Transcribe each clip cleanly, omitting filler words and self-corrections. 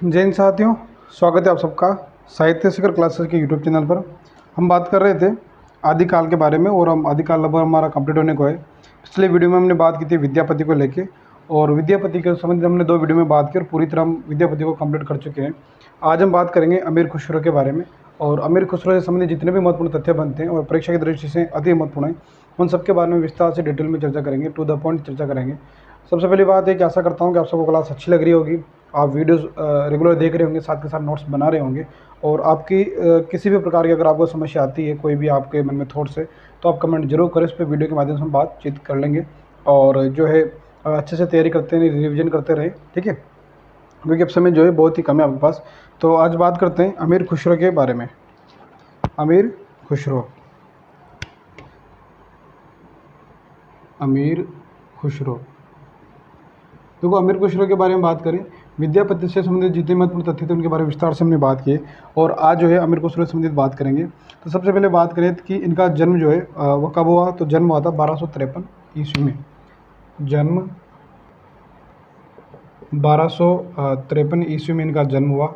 जय हिंद साथियों, स्वागत है आप सबका साहित्य शिखर क्लासेस के यूट्यूब चैनल पर। हम बात कर रहे थे आदिकाल के बारे में और हम आदिकाल लगभग हमारा कंप्लीट होने को है। पिछले वीडियो में हमने बात की थी विद्यापति को लेके और विद्यापति के संबंधित हमने 2 वीडियो में बात की और पूरी तरह हम विद्यापति को कंप्लीट कर चुके हैं। आज हम बात करेंगे अमीर खुसरो के बारे में और अमीर खुसरो से संबंधित जितने भी महत्वपूर्ण तथ्य बनते हैं और परीक्षा की दृष्टि से अति महत्वपूर्ण हैं, उन सबके बारे में विस्तार से डिटेल में चर्चा करेंगे, टू द पॉइंट चर्चा करेंगे। सबसे पहली बात है कि आशा करता हूँ कि आप सबको क्लास अच्छी लग रही होगी, आप वीडियोस रेगुलर देख रहे होंगे, साथ के साथ नोट्स बना रहे होंगे और आपकी किसी भी प्रकार की अगर आपको समस्या आती है, कोई भी आपके मन में थॉट्स है, तो आप कमेंट जरूर करें। इस पर वीडियो के माध्यम से हम बातचीत कर लेंगे और जो है अच्छे से तैयारी करते रहें, रिविजन करते रहें, ठीक है, क्योंकि अब समय जो है बहुत ही कम है आपके पास। तो आज बात करते हैं अमीर खुसरो के बारे में। अमीर खुसरो, अमीर खुसरो। देखो, अमीर खुसरो के बारे में बात करें, विद्यापति से संबंधित जितने महत्वपूर्ण तथ्य थे उनके बारे में विस्तार से हमने बात की और आज जो है अमीर खुसरो से संबंधित बात करेंगे। तो सबसे पहले बात करें कि इनका जन्म जो है वो कब हुआ, तो जन्म हुआ था 1253 ईस्वी में। जन्म 1253 ईस्वी में इनका जन्म हुआ।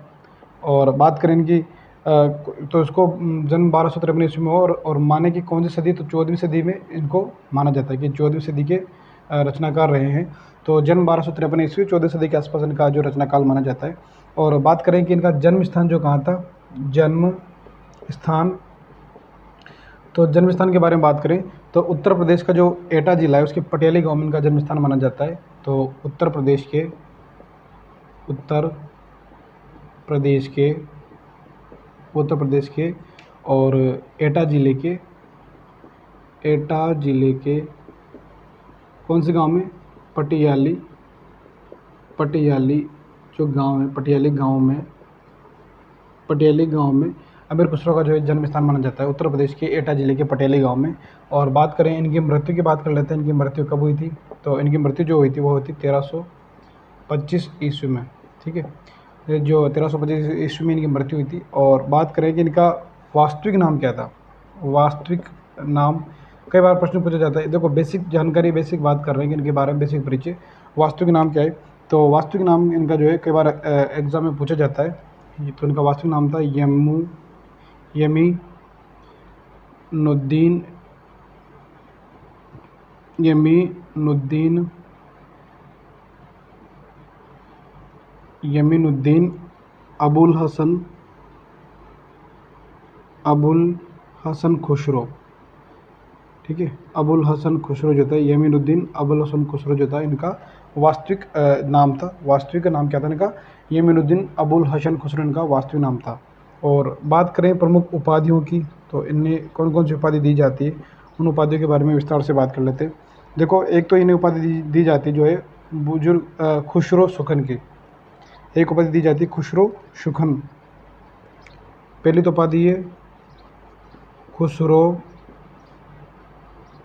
और बात करें इनकी तो इसको जन्म 1253 ईस्वी में हुआ और माने कि कौन सी सदी, तो 14वीं सदी में इनको माना जाता है कि 14वीं सदी के रचनाकार रहे हैं। तो जन्म 1253 ईस्वी, 14वीं सदी के आसपास इनका जो रचनाकाल माना जाता है। और बात करें कि इनका जन्म स्थान जो कहाँ था, जन्म स्थान, तो जन्म स्थान के बारे में बात करें तो उत्तर प्रदेश का जो एटा जिला है उसके पटियाली गांव में इनका जन्म स्थान माना जाता है। तो उत्तर प्रदेश के और एटा जिले के कौन से गांव में, पटियाली जो गांव है, पटियाली गांव में अमीर खुसरो का जो है जन्म स्थान माना जाता है, उत्तर प्रदेश के एटा जिले के पटियाली गांव में। और बात करें इनकी मृत्यु की, बात कर लेते हैं इनकी मृत्यु कब हुई थी। तो इनकी मृत्यु जो हुई थी वो हुई थी 1325 ईस्वी में, ठीक है, ये जो 1325 ईस्वी में इनकी मृत्यु हुई थी। और बात करें कि इनका वास्तविक नाम क्या था, वास्तविक नाम कई बार प्रश्न पूछा जाता है। देखो, बेसिक जानकारी, बेसिक बात कर रहे हैं कि इनके बारे में बेसिक परिचय, वास्तविक नाम क्या है। तो वास्तविक नाम इनका जो है कई बार एग्जाम में पूछा जाता है। तो इनका वास्तविक नाम था यमीनुद्दीन अबुल हसन खुसरो, ठीक है। अबुल हसन खुसरो जो था, यमीनुद्दीन अबुल हसन खुसरो जो था इनका वास्तविक नाम था। वास्तविक नाम क्या था इनका, यमीनुद्दीन अबुल हसन खुसरो इनका वास्तविक नाम था। और बात करें प्रमुख उपाधियों की, तो इन्हें कौन कौन सी उपाधि दी जाती है, उन उपाधियों के बारे में विस्तार से बात कर लेते हैं। देखो, एक तो इन्हें उपाधि दी जाती है जो है बुजुर्ग खुसरो सुखन की, एक उपाधि दी जाती है खुसरो सुखन। पहली तो उपाधि है खुसरो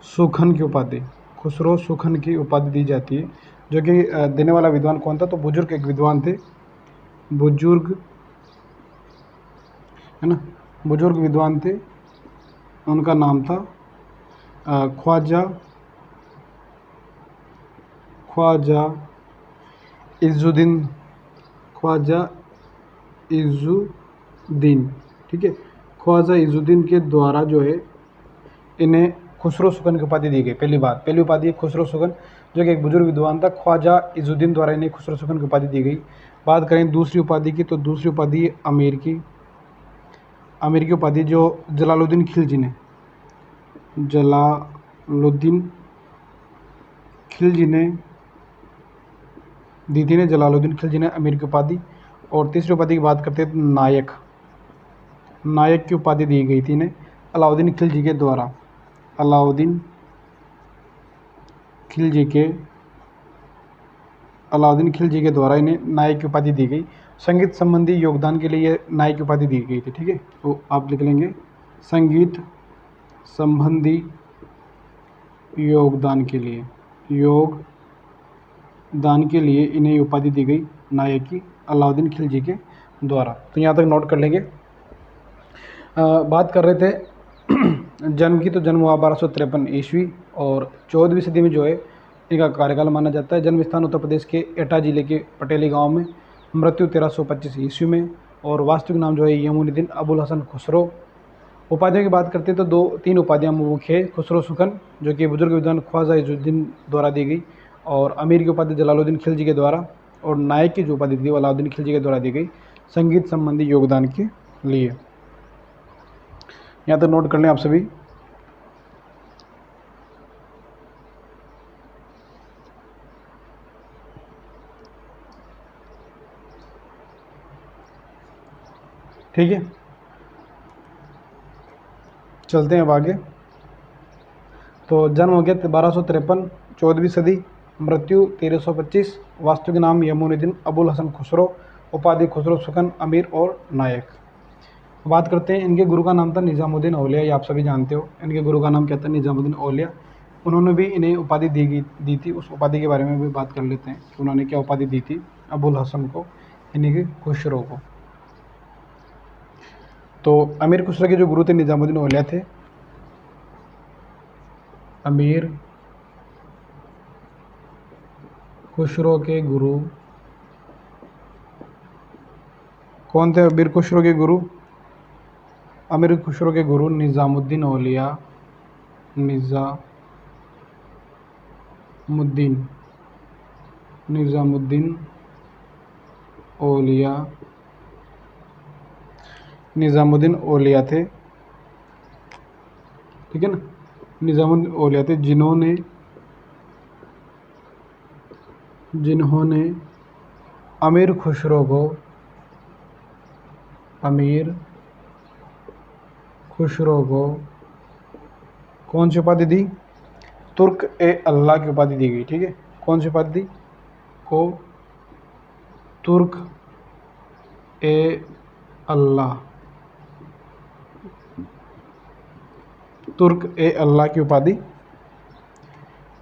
सुखन की उपाधि, खुसरो सुखन की उपाधि दी जाती है, जो कि देने वाला विद्वान कौन था, तो बुजुर्ग एक विद्वान थे, बुजुर्ग है ना, बुजुर्ग विद्वान थे, उनका नाम था ख्वाजा इज़ुद्दीन, ठीक है। ख्वाजा इज़ुद्दीन के द्वारा जो है इन्हें खुसरो सुखन की उपाधि दी गई। पहली उपाधि है खुसरो सुखन, जो कि एक बुजुर्ग विद्वान था, ख्वाजा इज़ुद्दीन द्वारा इन्हें खुसरो सुखन की उपाधि दी गई। बात करें दूसरी उपाधि की, तो दूसरी उपाधि है अमीर की उपाधि, जो जलालुद्दीन खिलजी ने दी थी, जलालुद्दीन खिलजी ने अमीर की उपाधि। और तीसरी उपाधि की बात करते हैं तो नायक की उपाधि दी गई थी इन्हें अलाउद्दीन खिलजी के द्वारा, अलाउद्दीन खिलजी के द्वारा इन्हें नायक की उपाधि दी गई। संगीत संबंधी योगदान के लिए नायक की उपाधि दी गई थी, ठीक है। तो आप लिख लेंगे संगीत संबंधी योगदान के लिए इन्हें उपाधि दी गई नायक की, अलाउद्दीन खिलजी के द्वारा। तो यहाँ तक नोट कर लेंगे। बात कर रहे थे जन्म की, तो जन्म हुआ 1253 ईस्वी और 14वीं सदी में जो है इनका कार्यकाल माना जाता है। जन्म स्थान उत्तर प्रदेश के एटा जिले के पटेली गांव में। मृत्यु 1325 ईस्वी में। और वास्तविक नाम जो है यमुनुद्दीन अबुल हसन खुसरो। उपाधियों की बात करते हैं तो 3 उपाधियाँ मुख्य है। खुसरो सुकन जो कि बुजुर्ग विद्वान ख्वाजा इजुद्दीन द्वारा दी गई, और अमीर की उपाधि जलालुद्दीन खिलजी के द्वारा, और नायक की जो उपाधि थी वो अलाउद्दीन खिलजी के द्वारा दी गई संगीत संबंधी योगदान के लिए। यहाँ तक नोट कर लें आप सभी। ठीक है, चलते हैं अब आगे। तो जन्म हो गया 1253, 14वीं सदी। मृत्यु 1325। वास्तविक नाम यमुनुद्दीन अबुल हसन खुसरो। उपाधि खुसरो सुकन, अमीर और नायक। बात करते हैं, इनके गुरु का नाम था निज़ामुद्दीन औलिया। ये आप सभी जानते हो, इनके गुरु का नाम क्या था? निज़ामुद्दीन औलिया। उन्होंने भी इन्हें उपाधि दी थी। उस उपाधि के बारे में भी बात कर लेते हैं कि उन्होंने क्या उपाधि दी थी अबुल हसन को, इन्हीं के खुसरो को। तो अमीर खुसरो के जो गुरु थे निज़ामुद्दीन औलिया थे। अमीर खुसरो के गुरु कौन थे? अमीर खुसरो के गुरु, अमीर खुसरो के गुरु निज़ामुद्दीन औलिया। निज़ामुद्दीन औलिया, निज़ामुद्दीन औलिया थे। ठीक है ना, निज़ामुद्दीन औलिया थे जिन्होंने अमीर खुसरो को कौन सी उपाधि दी? तुर्क ए अल्लाह की उपाधि दी गई। ठीक है, कौन सी उपाधि दी? को तुर्क ए अल्लाह, तुर्क ए अल्लाह की उपाधि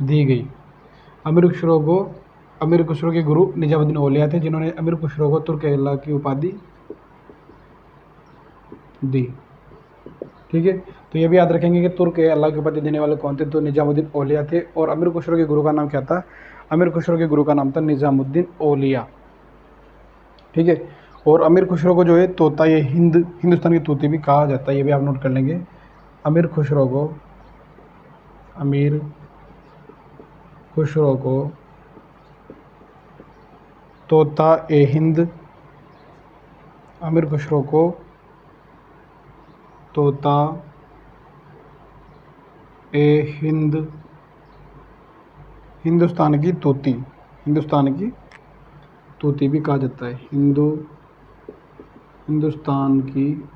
दी गई। अमीर खुसरो के गुरु निज़ामुद्दीन औलिया थे, जिन्होंने अमीर खुसरो को तुर्क ए अल्लाह की उपाधि दी। ठीक है, तो ये भी याद रखेंगे कि तुर्क ए अल्लाह की उपाधि देने वाले कौन थे? तो निज़ामुद्दीन औलिया थे। और अमीर खुसरो के गुरु का नाम क्या था? अमीर खुसरो के गुरु का नाम था निज़ामुद्दीन औलिया। ठीक है, और अमीर खुसरो को जो है तोता ये हिंदुस्तान की तोते भी कहा जाता है। ये भी आप नोट कर लेंगे। अमीर खुसरो को तोता ए हिंद, अमीर खुसरो को तोता ए हिंद, हिंदुस्तान की तोती भी कहा जाता है। हिंदुस्तान की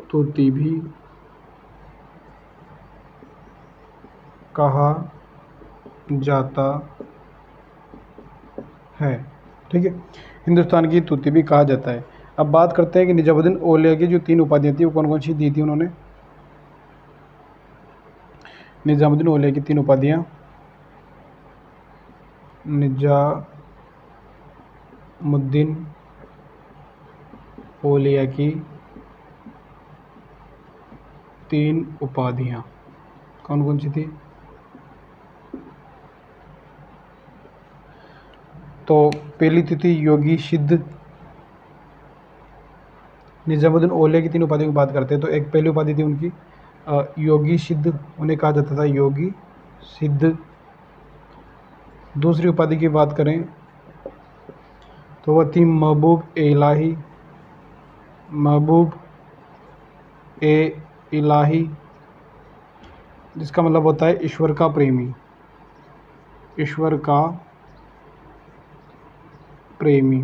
तोती भी कहा जाता है। ठीक है, हिंदुस्तान की तोती भी कहा जाता है। अब बात करते हैं कि निज़ामुद्दीन औलिया की जो 3 उपाधियाँ थी वो कौन कौन सी दी थी उन्होंने? निज़ामुद्दीन औलिया की 3 उपाधियाँ, निज़ामुद्दीन औलिया की 3 उपाधियाँ कौन कौन सी थी? तो पहली थी योगी सिद्ध। निज़ामुद्दीन औलिया की 3 उपाधियों की बात करते हैं तो एक पहली उपाधि थी उनकी योगी सिद्ध, उन्हें कहा जाता था योगी सिद्ध। दूसरी उपाधि की बात करें तो वह थी महबूब ए इलाही, जिसका मतलब होता है ईश्वर का प्रेमी।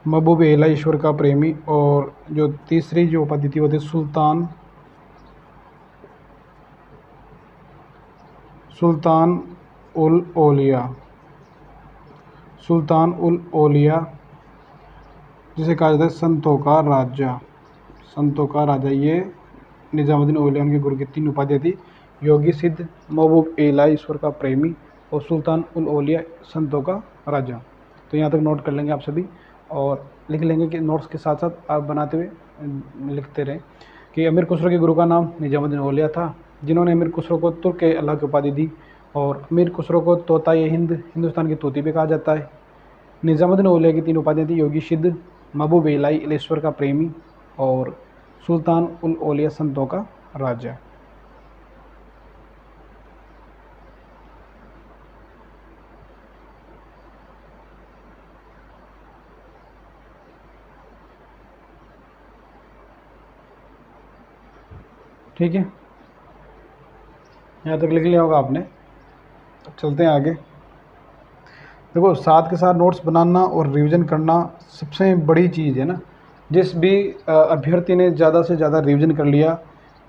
महबूब ए इलाही, ईश्वर का प्रेमी। और जो तीसरी जो उपाधि थी वो थी सुल्तान उल औलिया, जिसे कहा जाता है संतों का राजा। ये निज़ामुद्दीन औलिया उनके गुरु की 3 उपाधियाँ थी, योगी सिद्ध, महबूब ए इलाही, ईश्वर का प्रेमी, और सुल्तान उल औलिया, संतों का राजा। तो यहाँ तक नोट कर लेंगे आप सभी, और लिख लेंगे कि नोट्स के साथ साथ आप बनाते हुए लिखते रहें कि अमीर खुसरो के गुरु का नाम निज़ामुद्दीन औलिया था, जिन्होंने अमीर खुसरो को तुर्क ए अल्लाह की उपाधि दी। और अमीर खुसरो को तोता ए हिंद, हिंदुस्तान की तोती भी कहा जाता है। निज़ामुद्दीन औलिया की 3 उपाधियाँ थी, योगी सिद्ध, महबूब इलाही ईश्वर का प्रेमी और सुल्तान उल औलिया संतों का राजा। ठीक है, यहाँ तक लिख लिया होगा आपने। अब चलते हैं आगे। देखो, साथ के साथ नोट्स बनाना और रिवीजन करना सबसे बड़ी चीज़ है ना। जिस भी अभ्यर्थी ने ज़्यादा से ज़्यादा रिवीजन कर लिया,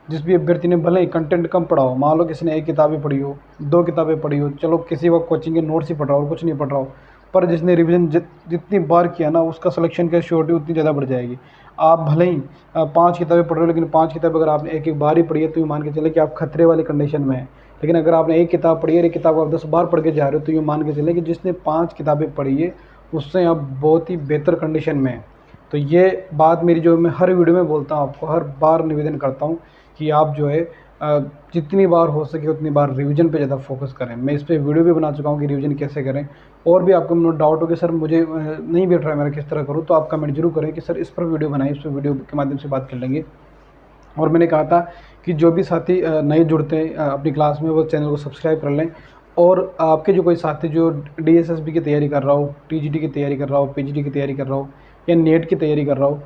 जिस भी अभ्यर्थी ने भले ही कंटेंट कम पढ़ा हो, मान लो किसी ने 1 किताबें पढ़ी हो, 2 किताबें पढ़ी हो, चलो किसी वक्त कोचिंग के नोट्स ही पढ़ रहा हो, कुछ नहीं पढ़ रहा हो, पर जिसने रिवीजन जितनी बार किया ना, उसका सिलेक्शन की श्योरिटी उतनी ज़्यादा बढ़ जाएगी। आप भले ही 5 किताबें पढ़ रहे हो, लेकिन 5 किताबें अगर आपने एक बार ही पढ़ी है तो ये मान के चले कि आप खतरे वाली कंडीशन में हैं। लेकिन अगर आपने 1 किताब पढ़ी है और 1 किताब आप 10 बार पढ़ के जा रहे हो, तो ये मान के चले कि जिसने 5 किताबें पढ़ी है उससे आप बहुत ही बेहतर कंडीशन में हैं। तो ये बात मेरी जो मैं हर वीडियो में बोलता हूँ, आपको हर बार निवेदन करता हूँ कि आप जो है जितनी बार हो सके उतनी बार रिवीजन पे ज़्यादा फोकस करें। मैं इस पे वीडियो भी बना चुका हूँ कि रिवीजन कैसे करें। और भी आपको डाउट हो कि सर मुझे नहीं बैठ रहा है मेरा, किस तरह करूँ, तो आप कमेंट जरूर करें कि सर इस पर वीडियो बनाइए, इस पर वीडियो के माध्यम से बात कर लेंगे। और मैंने कहा था कि जो भी साथी नए जुड़ते हैं अपनी क्लास में, वो चैनल को सब्सक्राइब कर लें। और आपके जो कोई साथी जो DSSB की तैयारी कर रहा हो, TGT की तैयारी कर रहा हो, PGT की तैयारी कर रहा हो या नेट की तैयारी कर रहा हो,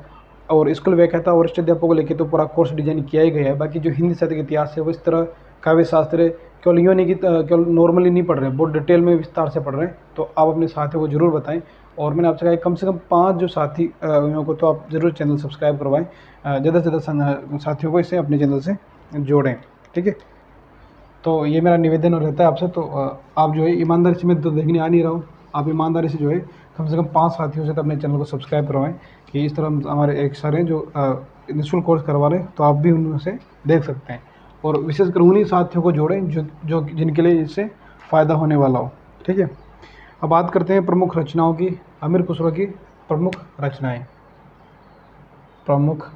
और स्कूल व्याख्याता और वरिष्ठ अध्यापकों को लेकर तो पूरा कोर्स डिजाइन किया ही गया है। बाकी जो हिंदी साहित्य के इतिहास है वो इस तरह काव्य शास्त्र केवल यूँ नहीं कि केवल नॉर्मली नहीं पढ़ रहे हैं, बहुत डिटेल में विस्तार से पढ़ रहे हैं। तो आप अपने साथियों को जरूर बताएं। और मैंने आपसे कहा कम से कम 5 जो साथी को तो आप ज़रूर चैनल सब्सक्राइब करवाएं, ज़्यादा से ज़्यादा साथियों को इसे अपने चैनल से जोड़ें। ठीक है, तो ये मेरा निवेदन रहता है आपसे। तो आप जो है ईमानदारी से, मैं तो देखने आ नहीं रहा हूँ, आप ईमानदारी से जो है कम से कम 5 साथियों से तो अपने चैनल को सब्सक्राइब करवाएं कि इस तरह हमारे एक सर हैं जो निःशुल्क कोर्स करवा रहे हैं, तो आप भी उनमें से देख सकते हैं। और विशेषकर उन्हीं साथियों को जोड़ें जो जिनके लिए इससे फ़ायदा होने वाला हो। ठीक है, अब बात करते हैं प्रमुख रचनाओं की। अमीर खुसरो की प्रमुख रचनाएं। प्रमुख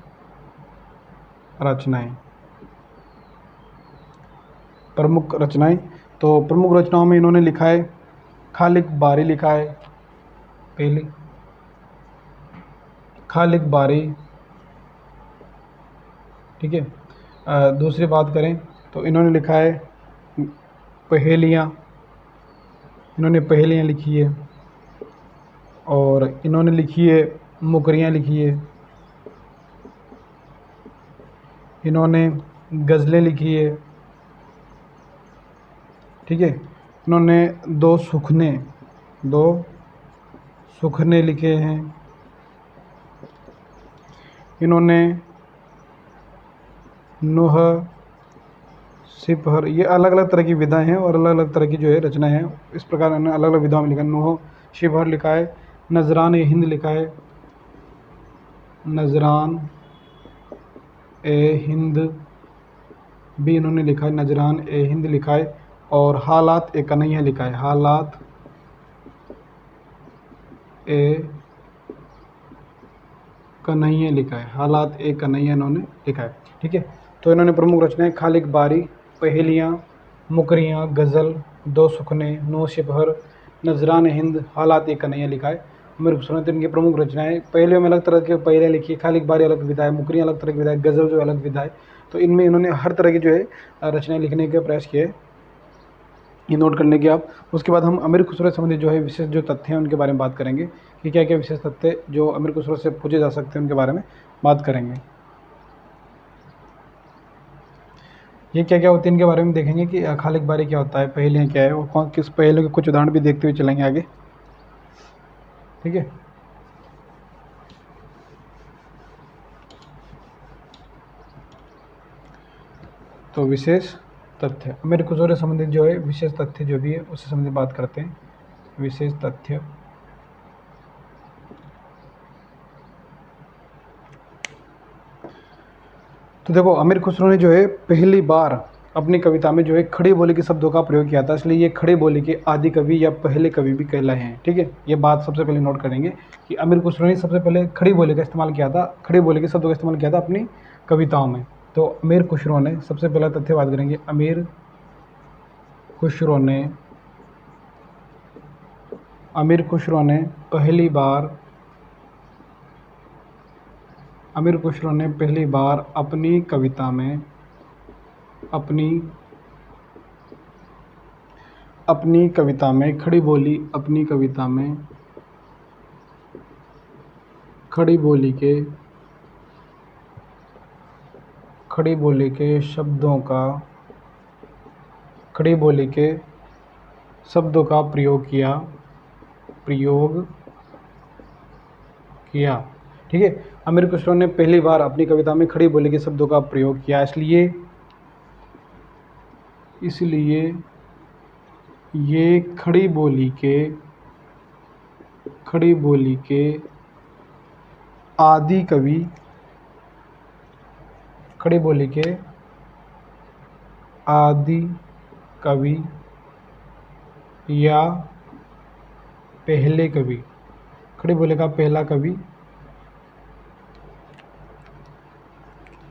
रचनाएं, प्रमुख रचनाएं। तो प्रमुख रचनाओं में इन्होंने लिखा है खालिक बारी, लिखा है पहली खालिक बारी। ठीक है, दूसरी बात करें तो इन्होंने लिखा है पहेलियाँ, इन्होंने पहेलियाँ लिखी है। और इन्होंने लिखी है मुकरियाँ लिखी है, इन्होंने गज़लें लिखी है। ठीक है, इन्होंने दो सुखने लिखे हैं। इन्होंने नुह सिपहर, ये अलग अलग तरह की विधाएं हैं और अलग अलग तरह की जो है रचनाएं हैं। इस प्रकार इन्होंने अलग अलग विधाओं में लिखा है। नुह शिपहर लिखा है, नजरान ए हिंद लिखा है, नजरान ए हिंद भी इन्होंने लिखा है, नजरान ए हिंद लिखा है। और हालात ए कन्हैया लिखा है, हालात ए कन्हैया लिखा है, हालात ए कन्हैया इन्होंने लिखा है। ठीक है, तो इन्होंने प्रमुख रचनाएं खालिक बारी, पहेलियाँ, मुकरियाँ, गज़ल, दो सुखने, नो शिपहर, नजरान हिंद, हालात ए कन्हैया लिखा है। अमीर खुसरो ने इनकी प्रमुख रचनाएं, पहेलियों में अलग तरह के पहेलियाँ लिखी है, खालिक बारी अलग विधा है, मुकरियाँ अलग तरह की विधा है, गज़ल जो अलग विधा है। तो इनमें इन्होंने हर तरह की जो है रचनाएं लिखने का प्रयास किया है, ये नोट करने की आप। उसके बाद हम अमीर खुसरो से संबंधित जो है विशेष जो तथ्य हैं उनके बारे में बात करेंगे कि क्या क्या विशेष तथ्य जो अमीर खुसरो से पूछे जा सकते हैं, उनके बारे में बात करेंगे। ये क्या क्या होती है इनके बारे में देखेंगे कि खालिक बारी क्या होता है, पहेलियाँ क्या है, और कौन किस पहेलियों के कुछ उदाहरण भी देखते हुए चलेंगे आगे। ठीक है, तो विशेष तथ्य, अमीर खुसरो से संबंधित जो है विशेष तथ्य जो भी है उससे संबंधित बात करते हैं। विशेष तथ्य, तो देखो अमीर खुसरो ने जो है पहली बार अपनी कविता में जो है खड़ी बोली के शब्दों का प्रयोग किया था, इसलिए ये खड़ी बोली के आदि कवि या पहले कवि भी कहलाए हैं। ठीक है, ये बात सबसे पहले नोट करेंगे कि अमीर खुसरो ने सबसे पहले खड़ी बोली का इस्तेमाल किया था, खड़ी बोली के शब्दों का इस्तेमाल किया था अपनी कविताओं में। तो अमीर खुसरो ने, सबसे पहला तथ्य बात करेंगे, अमीर खुसरो ने अमीर खुसरो ने पहली बार अपनी कविता में खड़ी बोली के शब्दों का प्रयोग किया। ठीक है, अमीर खुसरो ने पहली बार अपनी कविता में खड़ी बोली के शब्दों का प्रयोग किया, इसलिए ये खड़ी बोली के आदि कवि या पहले कवि, खड़ी बोली का पहला कवि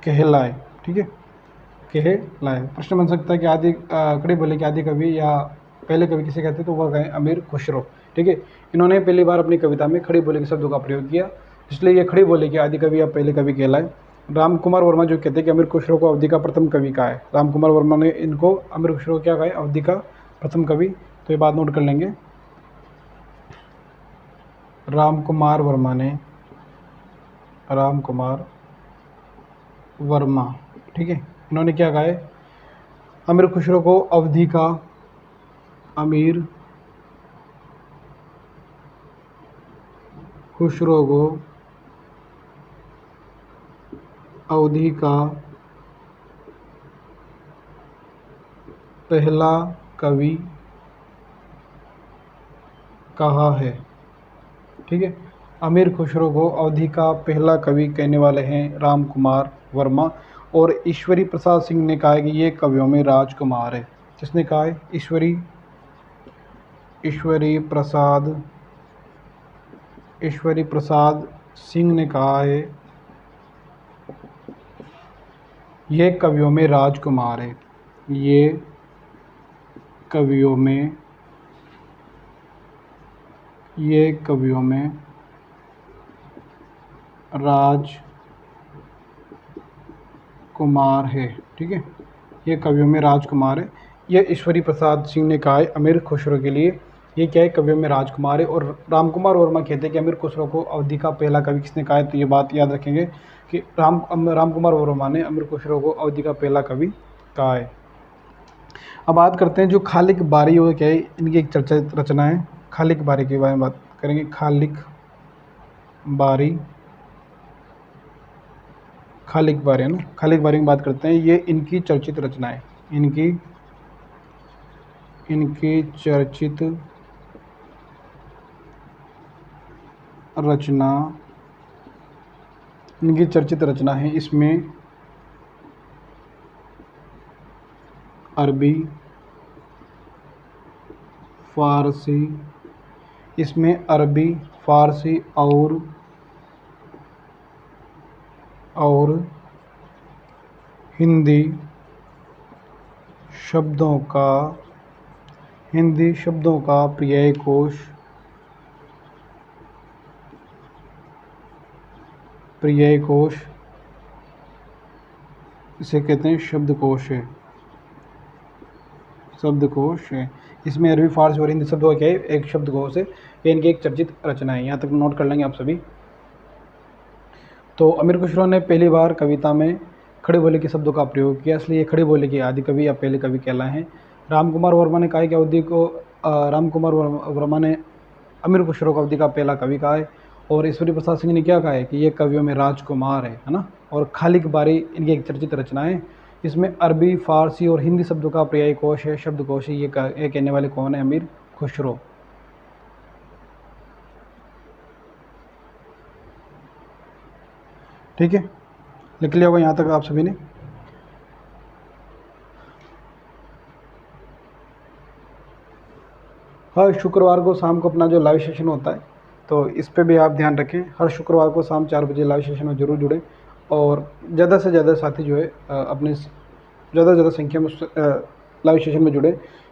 कहलाए। ठीक है, कहलाए। प्रश्न बन सकता है कि खड़ी बोली के आदि कवि या पहले कवि किसे कहते हैं, तो वह गए अमीर खुसरो। ठीक है, इन्होंने पहली बार अपनी कविता में खड़ी बोली के शब्दों का प्रयोग किया, इसलिए ये खड़ी बोली के आदि कवि या पहले कवि कहलाए। राम कुमार वर्मा जो कहते हैं कि अमीर खुसरो को अवधि का प्रथम कवि कहा है, राम कुमार वर्मा ने इनको अमीर खुसरो को क्या कहा है, अवधि का प्रथम कवि। तो ये बात नोट कर लेंगे। राम कुमार वर्मा, ठीक है, इन्होंने क्या कहा है, अमीर खुसरो को अवधि का पहला कवि कहा है। ठीक है, अमीर खुसरो को अवधि का पहला कवि कहने वाले हैं राम कुमार वर्मा। और ईश्वरी प्रसाद सिंह ने कहा है कि ये कवियों में राजकुमार है। किसने कहा है, ईश्वरी प्रसाद सिंह ने कहा है ये कवियों में राजकुमार है, ये कवियों में राजकुमार है। ठीक है, ये कवियों में राजकुमार है, ये ईश्वरी प्रसाद सिंह ने कहा है अमीर खुसरो के लिए, ये क्या है, कवियों में राजकुमार है। और राम कुमार वर्मा कहते हैं कि अमीर खुसरो को अवधि का पहला कवि किसने कहा है, तो ये बात याद रखेंगे कि राम कुमार वर्मा ने अमीर खुसरो को अवधि का पहला कवि कहा है। अब बात करते हैं जो खालिक बारी हो, क्या है, इनकी एक चर्चित रचना है। खालिक बारी के बारे में बात करेंगे। खालिक बारी है ना, खालिक बारी की बात करते हैं। ये इनकी चर्चित रचना है, इनकी चर्चित रचना है। इसमें अरबी, फारसी और हिंदी शब्दों का पर्याय कोश इसे कहते हैं शब्दकोश है। इसमें अरबी, फारसी और हिंदी शब्दों का क्या है, एक शब्दकोश है। ये इनकी एक चर्चित रचना है, यहाँ तक नोट कर लेंगे आप सभी। तो अमीर खुसरो ने पहली बार कविता में खड़ी बोली के शब्दों का प्रयोग किया, इसलिए खड़ी बोली के आदि कवि या पहले कवि कहलाए हैं। राम कुमार वर्मा ने कहा है कि राम कुमार वर्मा ने अमीर खुसरो को अवधि का पहला कवि कहा है। और ईश्वरी प्रसाद सिंह ने क्या कहा है कि ये कवियों में राजकुमार है ना। और खालिक बारी इनकी एक चर्चित रचना है। इसमें अरबी, फारसी और हिंदी शब्दों का पर्याय कोश है, शब्दकोश है। ये कहने वाले कौन है, अमीर खुसरो। ठीक है, लिख लिया होगा यहाँ तक आप सभी ने। हर शुक्रवार को शाम को अपना जो लाइव सेशन होता है, तो इस पे भी आप ध्यान रखें। हर शुक्रवार को शाम 4 बजे लाइव सेशन में ज़रूर जुड़ें और ज़्यादा से ज़्यादा साथी जो है अपने ज़्यादा से ज़्यादा संख्या में लाइव सेशन में जुड़े,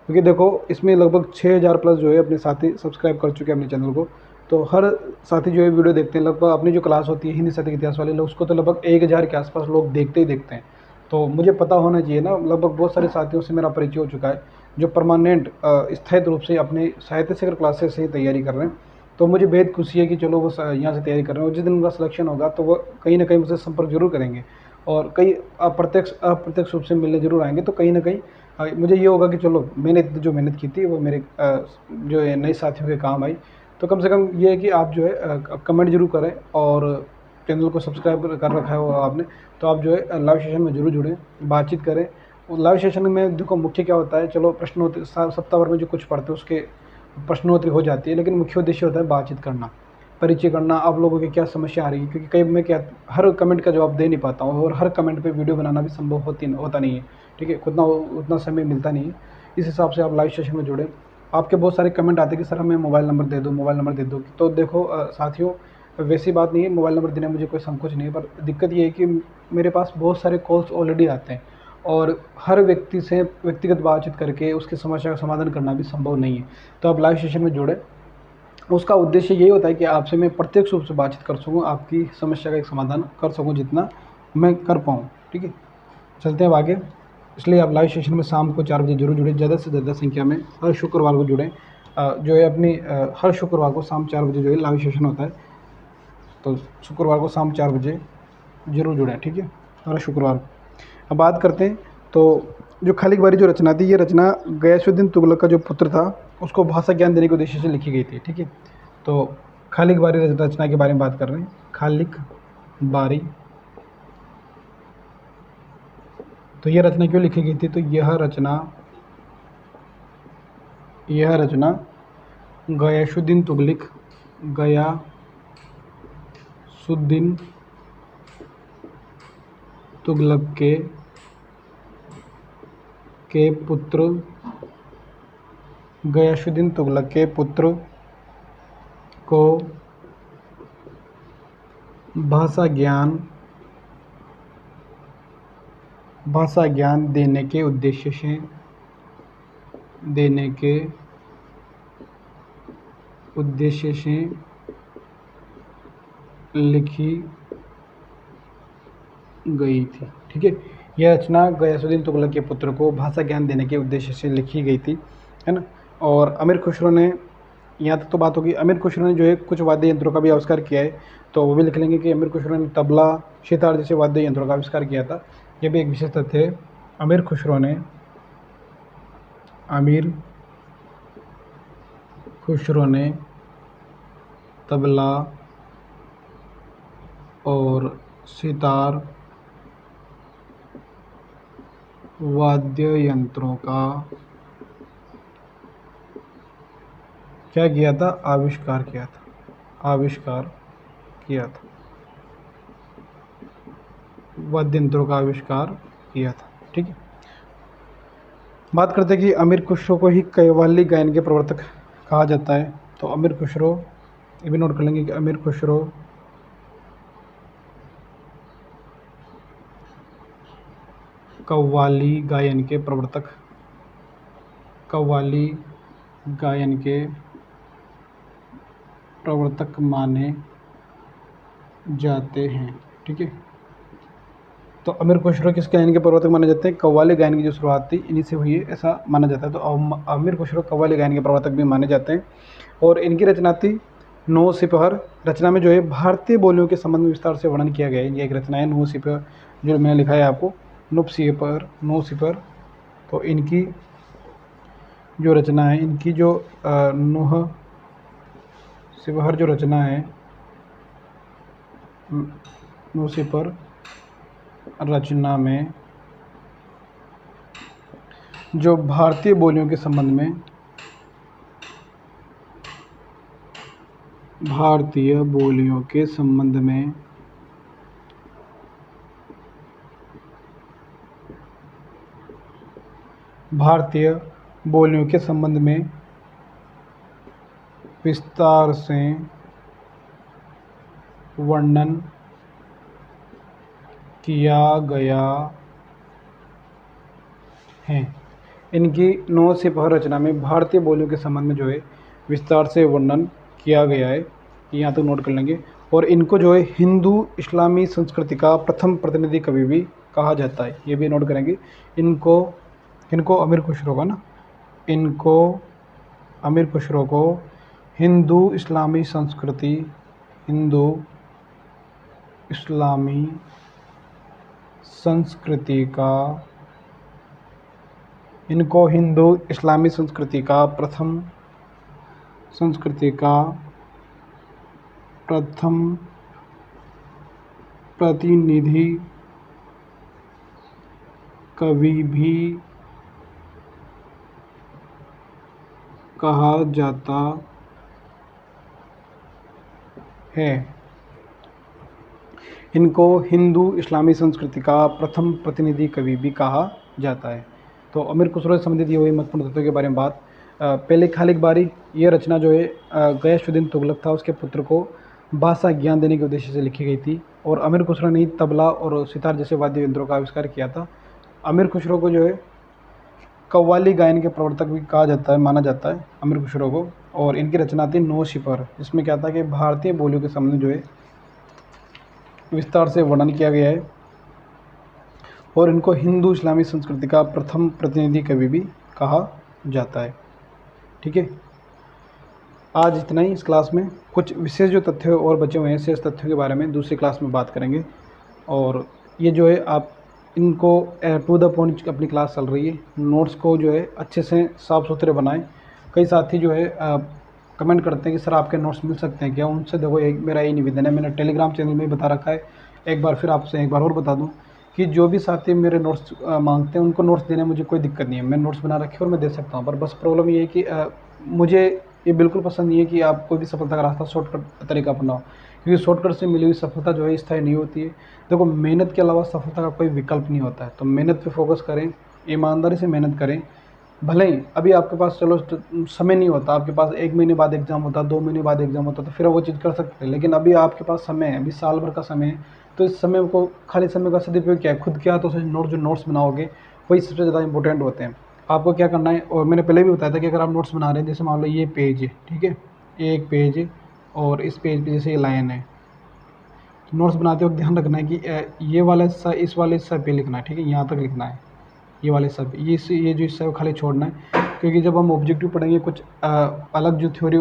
क्योंकि देखो इसमें लगभग 6000 प्लस जो है अपने साथी सब्सक्राइब कर चुके हैं अपने चैनल को। तो हर साथी जो है वीडियो देखते हैं, लगभग अपनी जो क्लास होती है हिंदी साथी इतिहास वाले लोग, उसको तो लगभग 1000 के आसपास लोग देखते ही देखते हैं। तो मुझे पता होना चाहिए ना, लगभग बहुत सारे साथियों से मेरा परिचय हो चुका है जो परमानेंट स्थायी रूप से अपने साहित्य सेकर क्लासेस से ही तैयारी कर रहे हैं। तो मुझे बेहद खुशी है कि चलो वो यहाँ से तैयारी कर रहे हैं, और जिस दिन उनका सिलेक्शन होगा तो वो कहीं ना कहीं मुझसे संपर्क जरूर करेंगे, और कई अप्रत्यक्ष रूप से मिलने जरूर आएंगे। तो कहीं ना कहीं मुझे ये होगा कि चलो मैंने जो मेहनत की थी वो मेरे जो है नए साथियों के काम आई। तो कम से कम ये है कि आप जो है कमेंट जरूर करें, और चैनल को सब्सक्राइब कर रखा है वो आपने, तो आप जो है लाइव सेशन में जरूर जुड़ें, बातचीत करें। लाइव सेशन में देखो मुख्य क्या होता है, चलो प्रश्नोत्तरी सप्ताह भर में जो कुछ पढ़ते हैं उसके प्रश्नोत्तरी हो जाती है, लेकिन मुख्य उद्देश्य होता है बातचीत करना, परिचय करना, आप लोगों की क्या समस्या आ रही है। क्योंकि कई मैं क्या हर कमेंट का जवाब दे नहीं पाता हूँ, और हर कमेंट पे वीडियो बनाना भी संभव होता नहीं है, ठीक है, उतना समय मिलता नहीं है। इस हिसाब से आप लाइव सेशन में जुड़ें। आपके बहुत सारे कमेंट आते हैं कि सर हमें मोबाइल नंबर दे दो, मोबाइल नंबर दे दो। तो देखो साथियों, वैसी बात नहीं है, मोबाइल नंबर देने में मुझे कोई संकोच नहीं है, पर दिक्कत ये है कि मेरे पास बहुत सारे कॉल्स ऑलरेडी आते हैं, और हर व्यक्ति से व्यक्तिगत बातचीत करके उसकी समस्या का समाधान करना भी संभव नहीं है। तो आप लाइव सेशन में जुड़े, उसका उद्देश्य यही होता है कि आपसे मैं प्रत्यक्ष रूप से बातचीत कर सकूँ, आपकी समस्या का एक समाधान कर सकूँ जितना मैं कर पाऊँ, ठीक है। चलते हैं अब आगे। इसलिए आप लाइव सेशन में शाम को 4 बजे जरूर जुड़ें, ज़्यादा से ज़्यादा संख्या में हर शुक्रवार को जुड़ें। जो है अपनी हर शुक्रवार को शाम 4 बजे जो है लाइव सेशन होता है, तो शुक्रवार को शाम 4 बजे जरूर जुड़ें, ठीक है, हर शुक्रवार को। अब बात करते हैं, तो जो खालिक बारी जो रचना थी, ये रचना गयासुद्दीन तुगलक का जो पुत्र था उसको भाषा ज्ञान देने के उद्देश्य से लिखी गई थी, ठीक है। तो खालिक बारी रचना के बारे में बात कर रहे हैं। खालिक बारी, तो यह रचना क्यों लिखी गई थी, तो यह रचना गयासुद्दीन तुगलक के पुत्र गयासुद्दीन तुगलक के पुत्र को भाषा ज्ञान देने के उद्देश्य से लिखी गई थी, ठीक है। यह रचना गयासुद्दीन तुगलक के पुत्र को भाषा ज्ञान देने के उद्देश्य से लिखी गई थी, है ना। और अमीर खुसरो ने, यहाँ तक तो बात होगी, अमीर खुसरो ने जो है कुछ वाद्य यंत्रों का भी आविष्कार किया है, तो वो भी लिख लेंगे कि अमीर खुसरो ने तबला, सितार जैसे वाद्य यंत्रों का आविष्कार किया था। यह भी एक विशेष तथ्य है। अमीर खुसरो ने तबला और सितार वाद्य यंत्रों का क्या किया था, आविष्कार किया था, वाद्य यंत्रों का आविष्कार किया था, ठीक है। बात करते हैं कि अमीर खुसरो को ही कव्वाली गायन के प्रवर्तक कहा जाता है। तो अमीर खुसरो, ये भी नोट कर लेंगे कि अमीर खुसरो कव्वाली गायन के प्रवर्तक माने जाते हैं, ठीक है। तो अमीर खुसरो किस गायन के प्रवर्तक माने जाते हैं, कव्वाली गायन की जो शुरुआत थी इन्हीं से हुई है, ऐसा माना जाता है। तो अमीर खुसरो कव्वाली गायन के प्रवर्तक भी माने जाते हैं। और इनकी रचना थी नौ सिपहर। रचना में जो है भारतीय बोलियों के संबंध में विस्तार से वर्णन किया गया है। ये एक रचना है नौ सिपहर, जो मैंने लिखा है आपको, नौ सिपहर। तो इनकी जो रचना है, इनकी जो नौह सिपहर जो रचना है, नौ सिपहर रचना में जो भारतीय बोलियों के संबंध में भारतीय बोलियों के संबंध में विस्तार से वर्णन किया गया है। इनकी नौ सिपह रचना में भारतीय बोलियों के संबंध में जो है विस्तार से वर्णन किया गया है, यहाँ तक नोट कर लेंगे। और इनको जो है हिंदू इस्लामी संस्कृति का प्रथम प्रतिनिधि कवि भी कहा जाता है, ये भी नोट करेंगे। इनको अमीर खुसरो का ना, इनको अमीर खुसरो को हिंदू इस्लामी संस्कृति का इनको हिंदू इस्लामी संस्कृति का प्रथम प्रतिनिधि कवि भी कहा जाता है। इनको हिंदू इस्लामी संस्कृति का प्रथम प्रतिनिधि कवि भी कहा जाता है। तो अमीर खुसरो से संबंधित ये हुई महत्वपूर्ण तथ्यों के बारे में बात। पहले खालिक बारी, ये रचना जो है गयासुद्दीन तुगलक था, उसके पुत्र को भाषा ज्ञान देने के उद्देश्य से लिखी गई थी। और अमीर खुसरो ने तबला और सितार जैसे वाद्य यंत्रों का आविष्कार किया था। अमीर खुसरो को जो है कव्वाली गायन के प्रवर्तक भी कहा जाता है, माना जाता है अमीर खुसरो को। और इनकी रचना थी नौ सिपर, जिसमें क्या था कि भारतीय बोलियों के संबंध में जो है विस्तार से वर्णन किया गया है। और इनको हिंदू इस्लामी संस्कृति का प्रथम प्रतिनिधि कवि भी कहा जाता है। ठीक है, आज इतना ही इस क्लास में। कुछ विशेष जो तथ्य और बचे हुए हैं शेष तथ्यों के बारे में दूसरी क्लास में बात करेंगे। और ये जो है आप इनको टू द पॉइंट अपनी क्लास चल रही है, नोट्स को जो है अच्छे से साफ़ सुथरे बनाएं। कई साथी जो है कमेंट करते हैं कि सर आपके नोट्स मिल सकते हैं क्या, उनसे देखो एक मेरा यही निवेदन है, मैंने टेलीग्राम चैनल में बता रखा है। एक बार फिर आपसे एक बार और बता दूं कि जो भी साथी मेरे नोट्स मांगते हैं उनको नोट्स देने में मुझे कोई दिक्कत नहीं है, मैं नोट्स बना रखे और मैं दे सकता हूँ। पर बस प्रॉब्लम ये है कि मुझे ये बिल्कुल पसंद नहीं है कि आप कोई भी सफलता का रास्ता शॉर्टकट तरीका अपनाओ, क्योंकि शॉर्टकट से मिली हुई सफलता जो है स्थायी नहीं होती है। देखो, मेहनत के अलावा सफलता का कोई विकल्प नहीं होता है। तो मेहनत पे फोकस करें, ईमानदारी से मेहनत करें। भले ही अभी आपके पास चलो समय नहीं होता, आपके पास 1 महीने बाद एग्ज़ाम होता, 2 महीने बाद एग्ज़ाम होता, तो फिर वो चीज़ कर सकते हैं। लेकिन अभी आपके पास समय है, अभी साल भर का समय है। तो इस समय को, खाली समय का सदुपयोग क्या है, खुद क्या तो जो नोट्स बनाओगे वही सबसे ज़्यादा इंपॉर्टेंट होते हैं। आपको क्या करना है, और मैंने पहले भी बताया था कि अगर आप नोट्स बना रहे हैं, जैसे मान लो ये पेज है, ठीक है, एक पेज है और इस पेज पे जैसे ये लाइन है, तो नोट्स बनाते वक्त ध्यान रखना है कि ये वाला हिस्सा इस वाले हिस्से पे लिखना है, ठीक है, यहाँ तक लिखना है, ये वाले सब ये जो हिस्सा है वो खाली छोड़ना है। क्योंकि जब हम ऑब्जेक्टिव पढ़ेंगे, कुछ अलग जो थ्योरी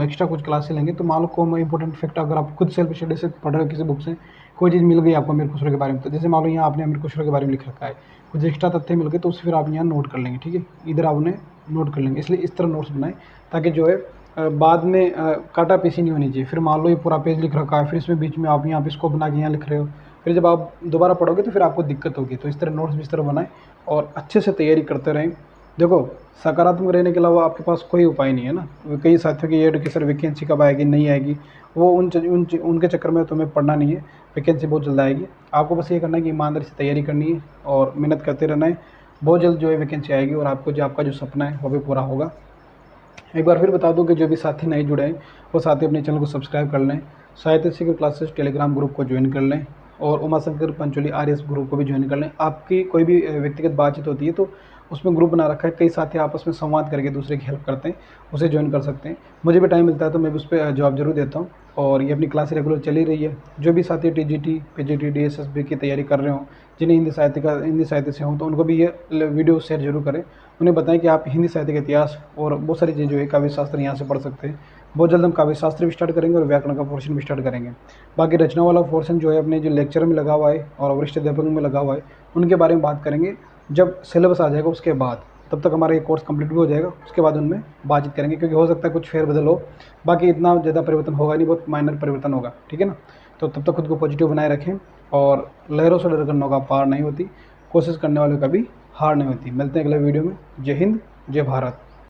एक्स्ट्रा कुछ क्लासेस लेंगे, तो मान लो को इंपॉर्टेंट फैक्ट अगर आप खुद सेल्फ स्टडी से पढ़ रहे हो किसी बुक से, कोई चीज़ मिल गई आपको अमीर खुसरो के बारे में, तो जैसे मान लो यहाँ आपने अमीर खुसरो के बारे में लिख रखा है, कुछ एक्स्ट्रा तथ्य मिल गए तो उसे फिर आप यहाँ नोट कर लेंगे। ठीक है, इधर आप उन्हें नोट कर लेंगे। इसलिए इस तरह नोट्स बनाएं ताकि जो है बाद में काटा पीसी नहीं होनी चाहिए। फिर मान लो ये पूरा पेज लिख रखा है, फिर इसमें बीच में आप यहाँ पे इसको बना के यहाँ लिख रहे हो, फिर जब आप दोबारा पढ़ोगे तो फिर आपको दिक्कत होगी। तो इस तरह नोट्स भी इस तरह बनाएं और अच्छे से तैयारी करते रहें। देखो, सकारात्मक रहने के अलावा आपके पास कोई उपाय नहीं है ना। कई साथियों की ये कि सर वैकेंसी कब आएगी, नहीं आएगी, वो उनके चक्कर में तुम्हें पढ़ना नहीं है, वैकेंसी बहुत जल्द आएगी। आपको बस ये करना है कि ईमानदारी से तैयारी करनी है और मेहनत करते रहना है। बहुत जल्द जो है वैकेंसी आएगी और आपको जो आपका जो सपना है वो भी पूरा होगा। एक बार फिर बता दूं कि जो भी साथी नहीं जुड़े हैं वो साथी अपने चैनल को सब्सक्राइब कर लें, साहित्य सीखर क्लासेस टेलीग्राम ग्रुप को ज्वाइन कर लें और उमाशंकर पंचोली आर्यस ग्रुप को भी ज्वाइन कर लें। आपकी कोई भी व्यक्तिगत बातचीत होती है तो उसमें ग्रुप बना रखा है, कई साथी आपस में संवाद करके दूसरे की हेल्प करते हैं, उसे ज्वाइन कर सकते हैं। मुझे भी टाइम मिलता है तो मैं भी उस पर जवाब जरूर देता हूँ और ये अपनी क्लास रेगुलर चली रही है। जो भी साथी TGT PGT DSSB की तैयारी कर रहे हो, जिन्हें हिंदी साहित्य से हों, तो उनको भी ये वीडियो शेयर जरूर करें। उन्हें बताएं कि आप हिंदी साहित्य का इतिहास और बहुत सारी चीज़ें जो है काव्य शास्त्र यहाँ से पढ़ सकते हैं। बहुत जल्द हम काव्य शास्त्र भी स्टार्ट करेंगे और व्याकरण का पोर्शन भी स्टार्ट करेंगे। बाकी रचना वाला पोर्शन जो है अपने जो लेक्चर में लगा हुआ है और वरिष्ठ अध्यापक में लगा हुआ है, उनके बारे में बात करेंगे जब सिलेबस आ जाएगा उसके बाद। तब तक हमारा ये कोर्स कंप्लीट भी हो जाएगा, उसके बाद उनमें बातचीत करेंगे, क्योंकि हो सकता है कुछ फेरबदल हो। बाकी इतना ज़्यादा परिवर्तन होगा नहीं, बहुत माइनर परिवर्तन होगा। ठीक है ना। तो तब तक खुद को पॉजिटिव बनाए रखें और लहरों से डर करने का पार नहीं होती, कोशिश करने वालों का भी हार नहीं होती। मिलते हैं अगले वीडियो में। जय हिंद, जय भारत।